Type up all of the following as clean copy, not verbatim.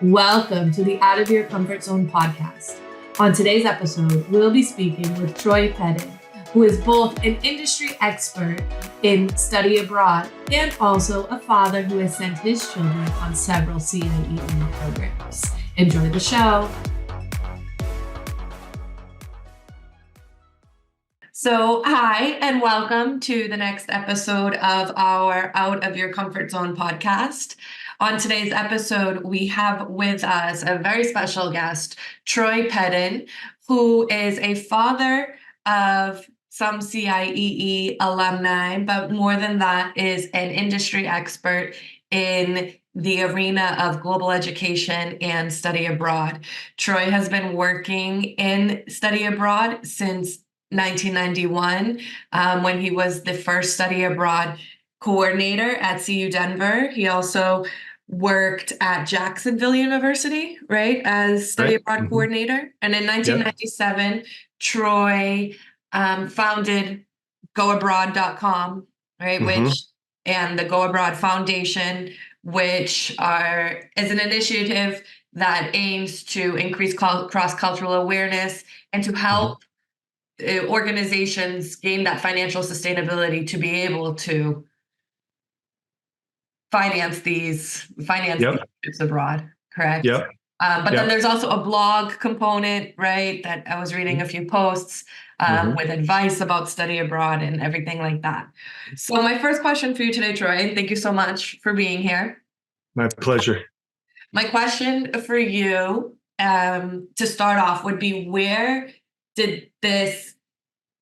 Welcome to the Out of Your Comfort Zone podcast. On today's episode, we'll be speaking with Troy Peden, who is both an industry expert in study abroad and also a father who has sent his children on several CIEE programs. Enjoy the show. So, hi, and welcome to the next episode of our Out of Your Comfort Zone podcast. On today's episode, we have with us a very special guest, Troy Peden, who is a father of some CIEE alumni, but more than that is an industry expert in the arena of global education and study abroad. Troy has been working in study abroad since 1991, when he was the first study abroad coordinator at CU Denver. He also worked at Jacksonville University, right, as study abroad coordinator. And in 1997, Troy founded goabroad.com, right, and the Go Abroad Foundation, which is an initiative that aims to increase cross-cultural awareness and to help organizations gain that financial sustainability to be able to finance these trips abroad, correct? But then there's also a blog component, right, that I was reading a few posts with advice about study abroad and everything like that. So my first question for you today, Troy, thank you so much for being here. My pleasure. My question for you to start off would be, where did this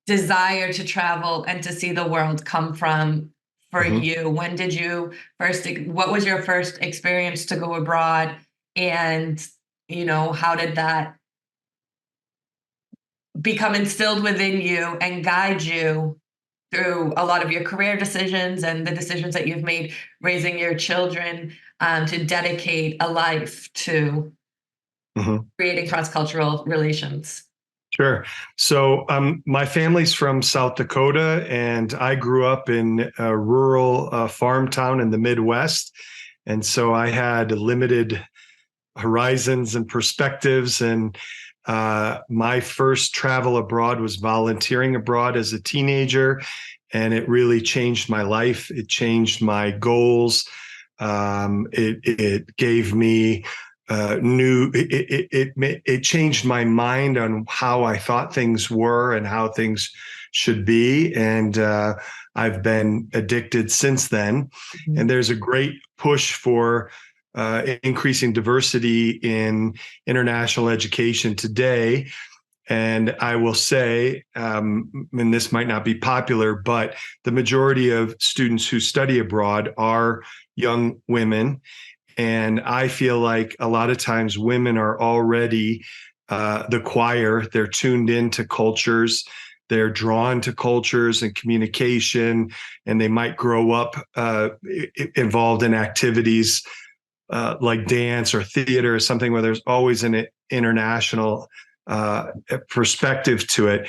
desire to travel and to see the world come from for you? When did you what was your first experience to go abroad? And, how did that become instilled within you and guide you through a lot of your career decisions and the decisions that you've made raising your children, to dedicate a life to creating cross-cultural relations? Sure. So my family's from South Dakota, and I grew up in a rural farm town in the Midwest. And so I had limited horizons and perspectives. And my first travel abroad was volunteering abroad as a teenager. And it really changed my life. It changed my goals. It gave me it changed my mind on how I thought things were and how things should be. And I've been addicted since then. And there's a great push for increasing diversity in international education today. And I will say, and this might not be popular, but the majority of students who study abroad are young women. And I feel like a lot of times women are already the choir. They're tuned into cultures. They're drawn to cultures and communication, and they might grow up involved in activities like dance or theater or something where there's always an international perspective to it.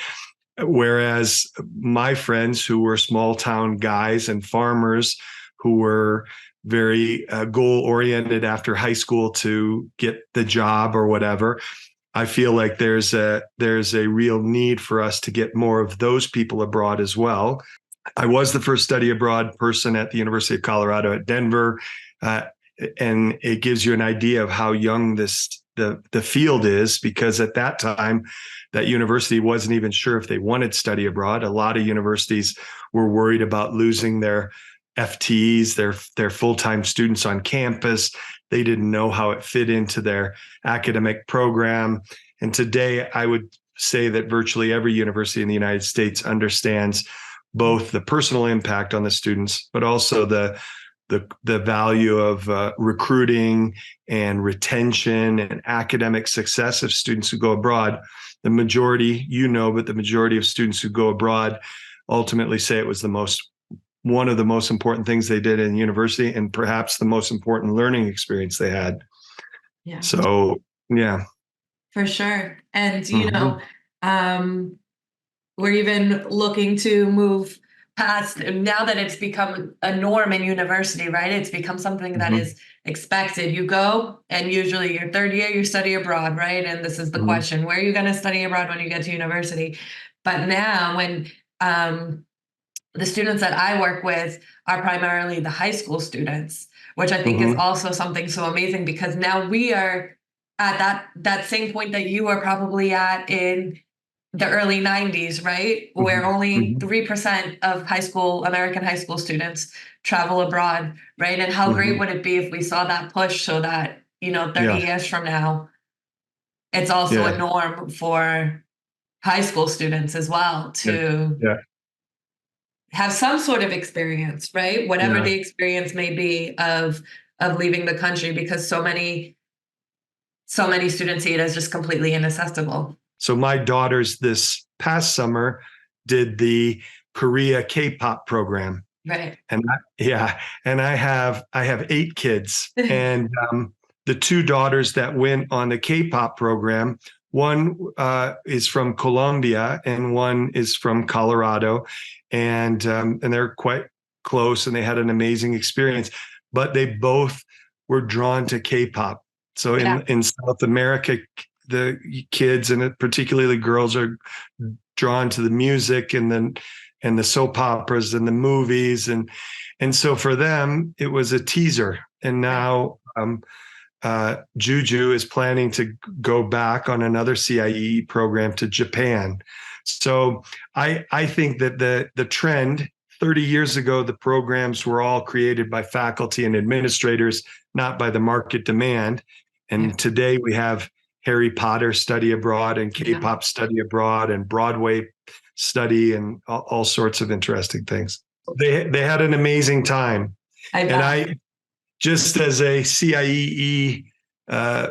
Whereas my friends who were small town guys and farmers who were very goal-oriented after high school to get the job or whatever, I feel like there's a real need for us to get more of those people abroad as well. I was the first study abroad person at the University of Colorado at Denver, and it gives you an idea of how young the field is, because at that time, that university wasn't even sure if they wanted study abroad. A lot of universities were worried about losing their FTEs, their full-time students on campus. They didn't know how it fit into their academic program. And today, I would say that virtually every university in the United States understands both the personal impact on the students, but also the value of recruiting and retention and academic success of students who go abroad. The majority, but the majority of students who go abroad ultimately say it was one of the most important things they did in university, and perhaps the most important learning experience they had. Yeah. So, yeah. For sure. And, we're even looking to move past, now that it's become a norm in university, right? It's become something that Mhm. is expected. You go, and usually your third year, you study abroad, right? And this is the Mhm. question, where are you going to study abroad when you get to university? But now when the students that I work with are primarily the high school students, which I think is Mhm. also something so amazing, because now we are at that same point that you were probably at in the early 90s, right? Where Mhm. only Mhm. 3% of American high school students travel abroad, right? And how great Mhm. would it be if we saw that push so that, 30 Yeah. years from now, it's also a Yeah. norm for high school students as well Yeah. to Yeah. have some sort of experience, right? Whatever Yeah. the experience may be of leaving the country, because so many students see it as just completely inaccessible. So my daughters this past summer did the Korea K-pop program. Right. And yeah, and I have 8 kids, and the two daughters that went on the K-pop program, one is from Colombia and one is from Colorado, and they're quite close, and they had an amazing experience. But they both were drawn to K-pop. So Yeah. in South America, the kids and particularly girls are drawn to the music and the soap operas and the movies and so for them it was a teaser. And Right. now Juju is planning to go back on another CIEE program to Japan. So I think that the trend 30 years ago, the programs were all created by faculty and administrators, not by the market demand. Yeah. And today we have Harry Potter study abroad and Yeah. K-pop study abroad and Broadway study and all sorts of interesting things. They had an amazing time. I And bet. I just as a CIEE uh,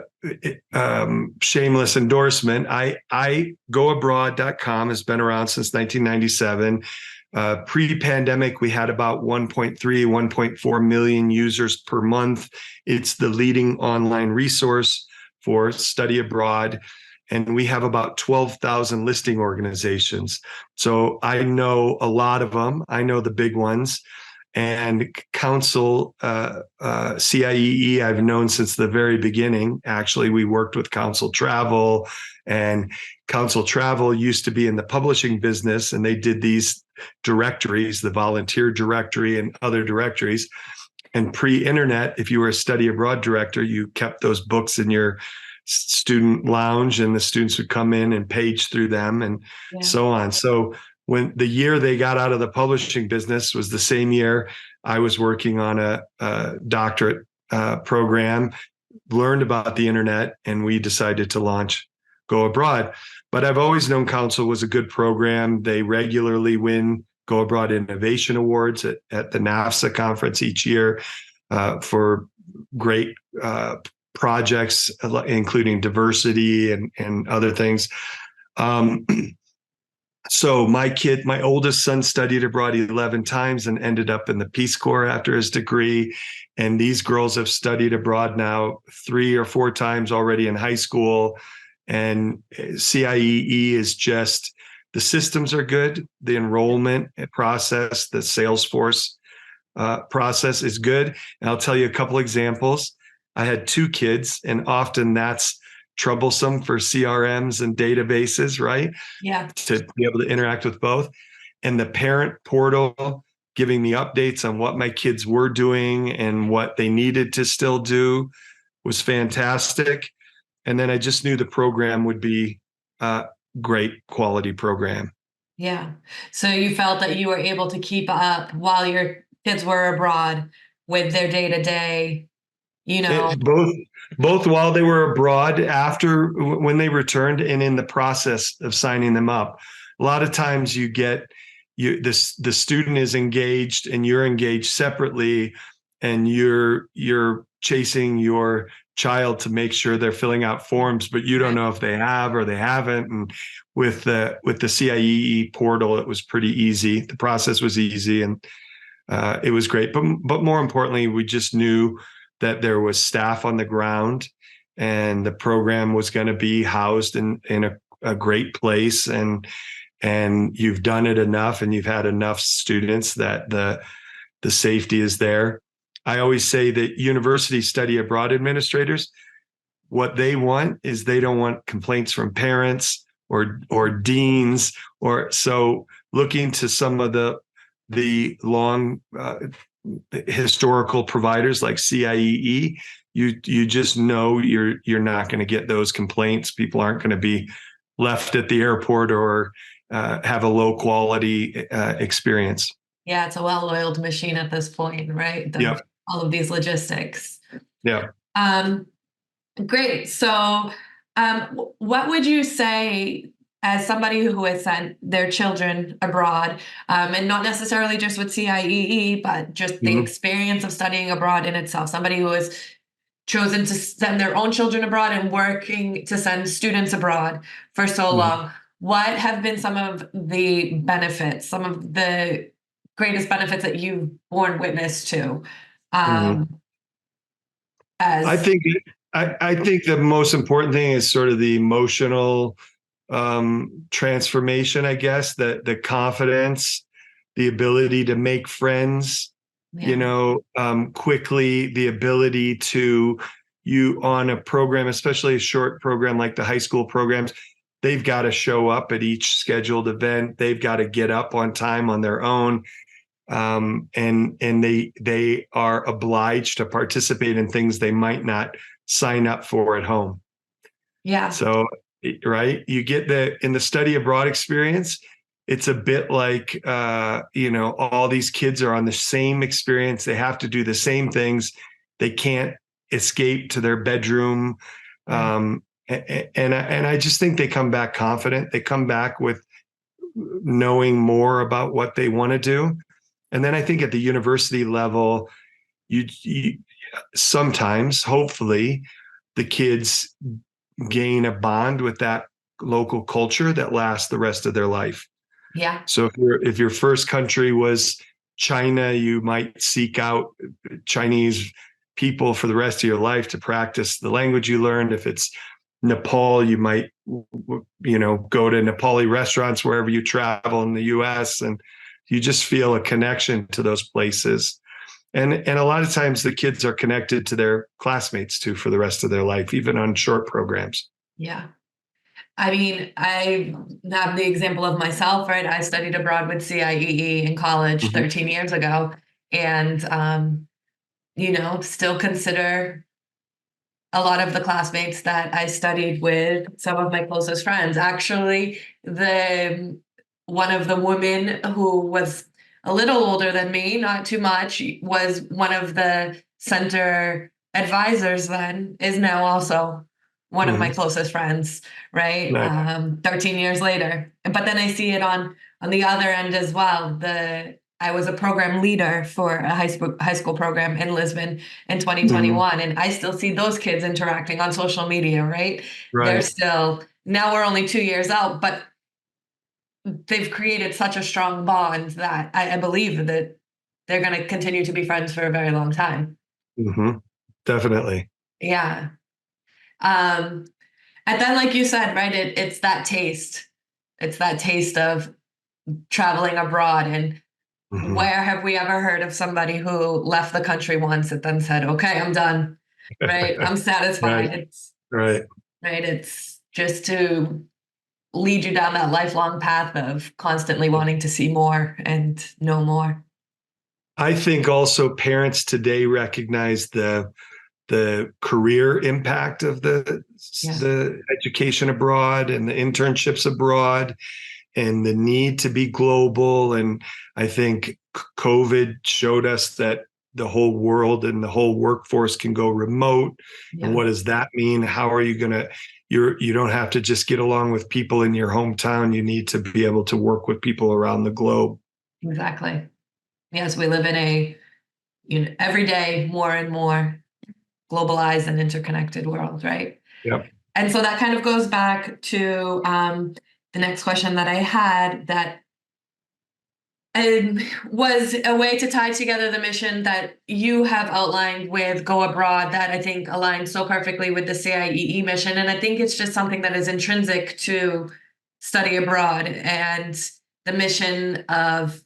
shameless endorsement, I goabroad.com has been around since 1997. Pre-pandemic, we had about 1.3, 1.4 million users per month. It's the leading online resource for study abroad. And we have about 12,000 listing organizations. So I know a lot of them. I know the big ones. And Council CIEE, I've known since the very beginning. Actually, we worked with Council Travel, and Council Travel used to be in the publishing business, and they did these directories, the volunteer directory and other directories. And pre-internet, if you were a study abroad director, you kept those books in your student lounge, and the students would come in and page through them and Yeah. so on. So when the year they got out of the publishing business was the same year I was working on a doctorate program, learned about the internet, and we decided to launch Go Abroad. But I've always known Council was a good program. They regularly win Go Abroad Innovation Awards at the NAFSA conference each year for great projects, including diversity and other things. Um, so my oldest son studied abroad 11 times and ended up in the Peace Corps after his degree. And these girls have studied abroad now 3 or 4 times already in high school. And CIEE is just, the systems are good. The enrollment process, the Salesforce process is good. And I'll tell you a couple examples. I had 2 kids, and often that's troublesome for CRMs and databases, right? Yeah. To be able to interact with both. And the parent portal giving me updates on what my kids were doing and what they needed to still do was fantastic. And then I just knew the program would be a great quality program. Yeah. So you felt that you were able to keep up while your kids were abroad with their day to day, you know. It, both while they were abroad, after when they returned, and in the process of signing them up. A lot of times you get the student is engaged and you're engaged separately, and you're chasing your child to make sure they're filling out forms, but you don't Right. know if they have or they haven't. And with the CIEE portal, it was pretty easy. The process was easy, and it was great. But more importantly, we just knew that there was staff on the ground, and the program was going to be housed in a great place, and you've done it enough and you've had enough students that the safety is there. I always say that university study abroad administrators, what they want is they don't want complaints from parents or deans, or so looking to some of the long historical providers like CIEE, you just know you're not going to get those complaints. People aren't going to be left at the airport or have a low quality experience. Yeah, it's a well-oiled machine at this point, right? Yeah. All of these logistics. Yeah. Great. So, what would you say as somebody who has sent their children abroad, and not necessarily just with CIEE, but just the experience of studying abroad in itself, somebody who has chosen to send their own children abroad and working to send students abroad for so long, what have been some of the benefits, some of the greatest benefits that you've borne witness to? As I think the most important thing is sort of the emotional transformation, I guess, the confidence, the ability to make friends, quickly, the ability to you on a program, especially a short program like the high school programs, they've got to show up at each scheduled event. They've got to get up on time on their own. And they are obliged to participate in things they might not sign up for at home. Yeah. So, right, you get in the study abroad experience, it's a bit like all these kids are on the same experience. They have to do the same things. They can't escape to their bedroom. And I just think they come back confident. They come back with knowing more about what they want to do. And then I think at the university level, you sometimes, hopefully, the kids gain a bond with that local culture that lasts the rest of their life. Yeah. So if your first country was China, you might seek out Chinese people for the rest of your life to practice the language you learned. If it's Nepal, you might go to Nepali restaurants wherever you travel in the US, and you just feel a connection to those places. And a lot of times the kids are connected to their classmates too for the rest of their life, even on short programs. Yeah. I mean, I have the example of myself, right? I studied abroad with CIEE in college 13 years ago, and, still consider a lot of the classmates that I studied with some of my closest friends. Actually, one of the women who was a little older than me, not too much, was one of the center advisors then, is now also one of my closest friends, right? Nice. 13 years later. But then I see it on the other end as well. I was a program leader for a high school program in Lisbon in 2021, and I still see those kids interacting on social media, right? They're still, now we're only 2 years out, but they've created such a strong bond that I believe that they're going to continue to be friends for a very long time. Definitely. Yeah. And then, like you said, right, it's that taste. It's that taste of traveling abroad. And where have we ever heard of somebody who left the country once and then said, okay, I'm done, right? I'm satisfied. Right. It's just to lead you down that lifelong path of constantly wanting to see more and know more. I think also parents today recognize the career impact of the education abroad and the internships abroad and the need to be global. And I think COVID showed us that the whole world and the whole workforce can go remote. And what does that mean? How are you going to, you don't have to just get along with people in your hometown. You need to be able to work with people around the globe. Exactly. Yes, we live in a every day more and more globalized and interconnected world, right? Yep. And so that kind of goes back to the next question that I had, that was a way to tie together the mission that you have outlined with Go Abroad that I think aligns so perfectly with the CIEE mission. And I think it's just something that is intrinsic to study abroad and the mission of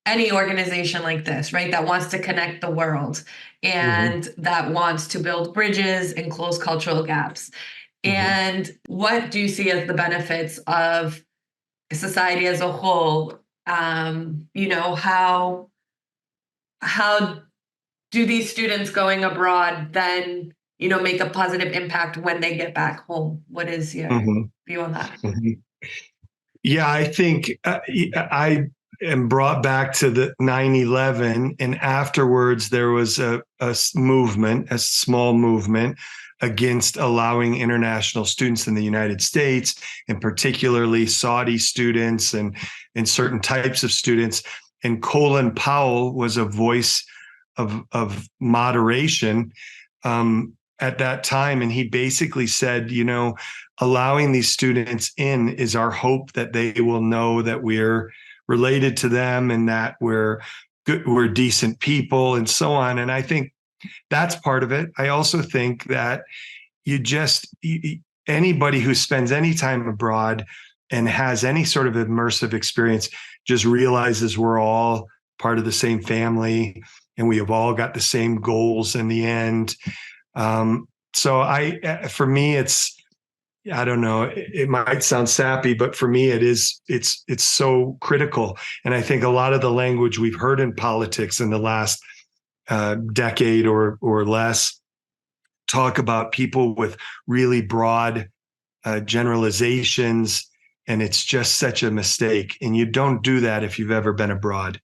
any organization like this, right? That wants to connect the world and that wants to build bridges and close cultural gaps. And what do you see as the benefits of society as a whole? How do these students going abroad then, make a positive impact when they get back home? What is your view on that? Yeah, I think I am brought back to the 9/11, and afterwards there was a movement, a small movement against allowing international students in the United States, and particularly Saudi students and certain types of students. And Colin Powell was a voice of moderation at that time, and he basically said, allowing these students in is our hope that they will know that we're related to them and that we're good, we're decent people and so on. And I think that's part of it. I also think that anybody who spends any time abroad and has any sort of immersive experience just realizes we're all part of the same family and we have all got the same goals in the end. For me, I don't know, it might sound sappy, but for me, it's so critical. And I think a lot of the language we've heard in politics in the last decade or less talk about people with really broad generalizations. And it's just such a mistake. And you don't do that if you've ever been abroad.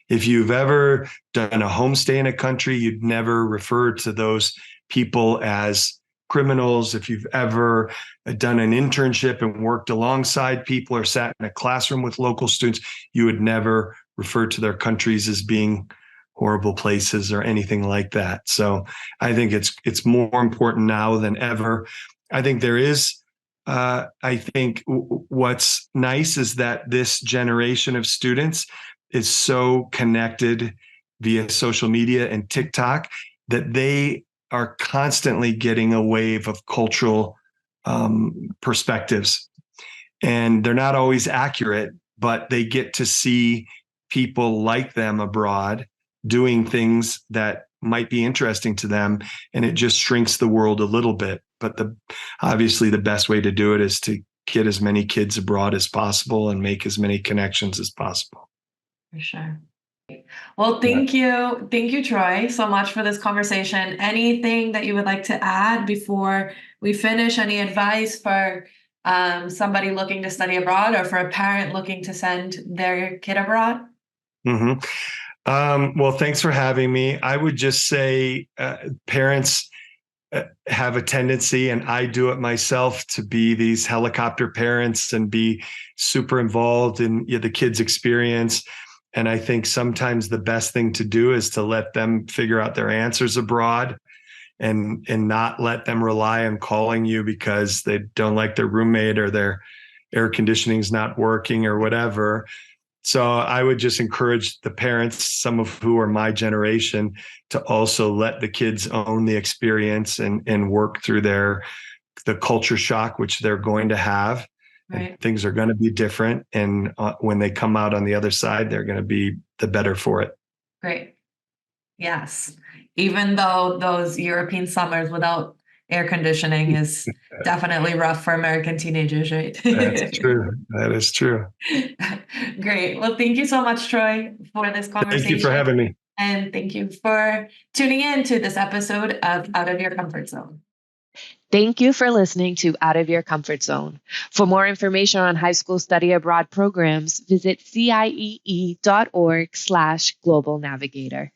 If you've ever done a homestay in a country, you'd never refer to those people as criminals. If you've ever done an internship and worked alongside people or sat in a classroom with local students, you would never refer to their countries as being horrible places or anything like that. So I think it's more important now than ever. I think there is, what's nice is that this generation of students is so connected via social media and TikTok that they are constantly getting a wave of cultural perspectives. And they're not always accurate, but they get to see people like them abroad doing things that might be interesting to them. And it just shrinks the world a little bit. But obviously the best way to do it is to get as many kids abroad as possible and make as many connections as possible. For sure. Well, thank you. Thank you, Troy, so much for this conversation. Anything that you would like to add before we finish? Any advice for somebody looking to study abroad or for a parent looking to send their kid abroad? Well, thanks for having me. I would just say parents have a tendency, and I do it myself, to be these helicopter parents and be super involved in the kids' experience. And I think sometimes the best thing to do is to let them figure out their answers abroad and not let them rely on calling you because they don't like their roommate or their air conditioning is not working or whatever. So I would just encourage the parents, some of who are my generation, to also let the kids own the experience and work through the culture shock, which they're going to have. Right. And things are going to be different. And when they come out on the other side, they're going to be the better for it. Great. Yes. Even though those European summers without air conditioning is definitely rough for American teenagers, right? That's true. That is true. Great. Well, thank you so much, Troy, for this conversation. Thank you for having me. And thank you for tuning in to this episode of Out of Your Comfort Zone. Thank you for listening to Out of Your Comfort Zone. For more information on high school study abroad programs, visit CIEE.org/Global Navigator.